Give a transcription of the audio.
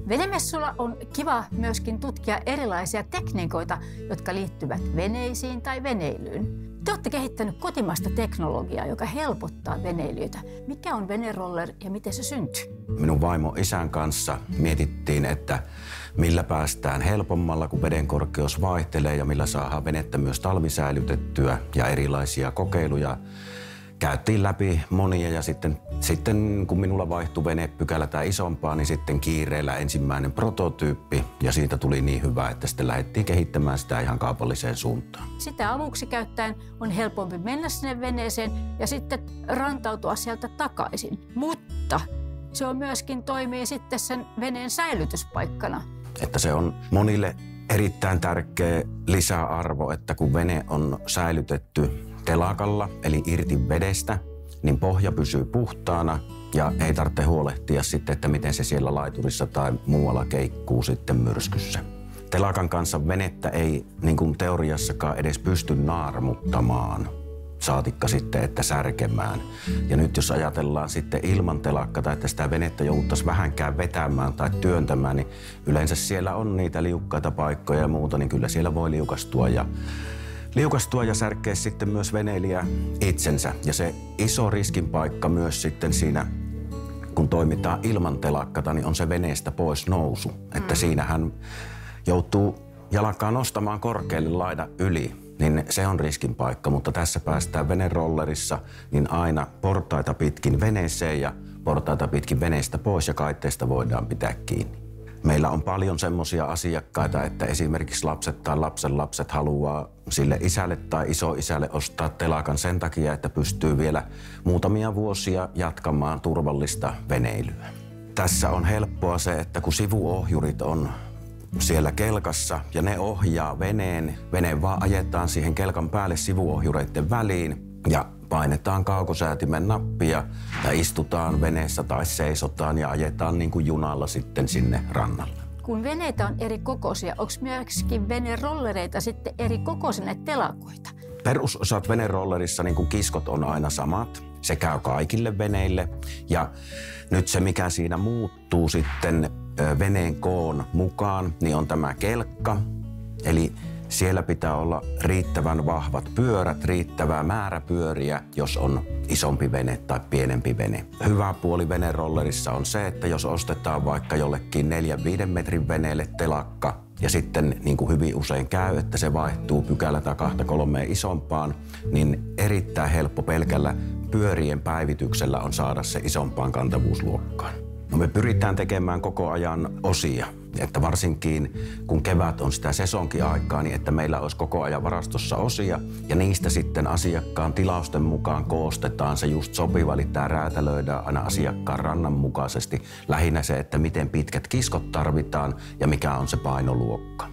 Venemessuilla on kiva myöskin tutkia erilaisia tekniikoita, jotka liittyvät veneisiin tai veneilyyn. Te olette kehittänyt kotimaista teknologiaa, joka helpottaa veneilyitä. Mikä on veneroller ja miten se syntyy? Minun vaimo isän kanssa mietittiin, että millä päästään helpommalla, kun veden korkeus vaihtelee ja millä saadaan venettä myös talvisäilytettyä ja erilaisia kokeiluja. Käytiin läpi monia ja sitten kun minulla vaihtui venepykälä tai isompaa, niin sitten kiireellä ensimmäinen prototyyppi ja siitä tuli niin hyvä, että sitten lähdettiin kehittämään sitä ihan kaupalliseen suuntaan. Sitä avuksi käyttäen on helpompi mennä sinne veneeseen ja sitten rantautua sieltä takaisin. Mutta se on myöskin toimii sitten sen veneen säilytyspaikkana. Että se on monille erittäin tärkeä lisäarvo, että kun vene on säilytetty telakalla, eli irti vedestä, niin pohja pysyy puhtaana ja ei tarvitse huolehtia sitten, että miten se siellä laiturissa tai muualla keikkuu sitten myrskyssä. Telakan kanssa venettä ei niin kuin teoriassakaan edes pysty naarmuttamaan, saatikka sitten, että särkemään. Ja nyt jos ajatellaan sitten ilman telakkaa tai että sitä venettä jouduttaisiin vähänkään vetämään tai työntämään, niin yleensä siellä on niitä liukkaita paikkoja ja muuta, niin kyllä siellä voi liukastua ja särkeä sitten myös veneilijä itsensä. Ja se iso riskin paikka myös sitten siinä, kun toimitaan ilman telakkata, niin on se veneestä pois nousu. Että siinähän joutuu jalkaa nostamaan korkealle laidan yli, niin se on riskin paikka. Mutta tässä päästään venerollerissa niin aina portaita pitkin veneeseen ja portaita pitkin veneestä pois ja kaitteesta voidaan pitää kiinni. Meillä on paljon semmoisia asiakkaita, että esimerkiksi lapset tai lapsenlapset haluaa sille isälle tai isoisälle ostaa telakan sen takia, että pystyy vielä muutamia vuosia jatkamaan turvallista veneilyä. Tässä on helppoa se, että kun sivuohjurit on siellä kelkassa ja ne ohjaa vene vaan ajetaan siihen kelkan päälle sivuohjureiden väliin ja painetaan kaukosäätimen nappia ja istutaan veneessä tai seisotaan ja ajetaan niin kuin junalla sitten sinne rannalle. Kun veneitä on eri kokoisia, onko myöskin venerollereita sitten eri kokoisina telakoita? Perusosat venerollerissa, niin kuin kiskot, on aina samat. Se käy kaikille veneille. Ja nyt se, mikä siinä muuttuu sitten veneen koon mukaan, niin on tämä kelkka. Eli siellä pitää olla riittävän vahvat pyörät, riittävää määrä pyöriä, jos on isompi vene tai pienempi vene. Hyvä puoli venerollerissa on se, että jos ostetaan vaikka jollekin 4-5 metrin veneelle telakka ja sitten niin kuin hyvin usein käy, että se vaihtuu pykälä tai 2-3 isompaan, niin erittäin helppo pelkällä pyörien päivityksellä on saada se isompaan kantavuusluokkaan. No me pyritään tekemään koko ajan osia, että varsinkin kun kevät on sitä sesonkiaikaa, niin että meillä olisi koko ajan varastossa osia ja niistä sitten asiakkaan tilausten mukaan koostetaan se just sopiva, eli tämä räätälöidään aina asiakkaan rannan mukaisesti. Lähinnä se, että miten pitkät kiskot tarvitaan ja mikä on se painoluokka.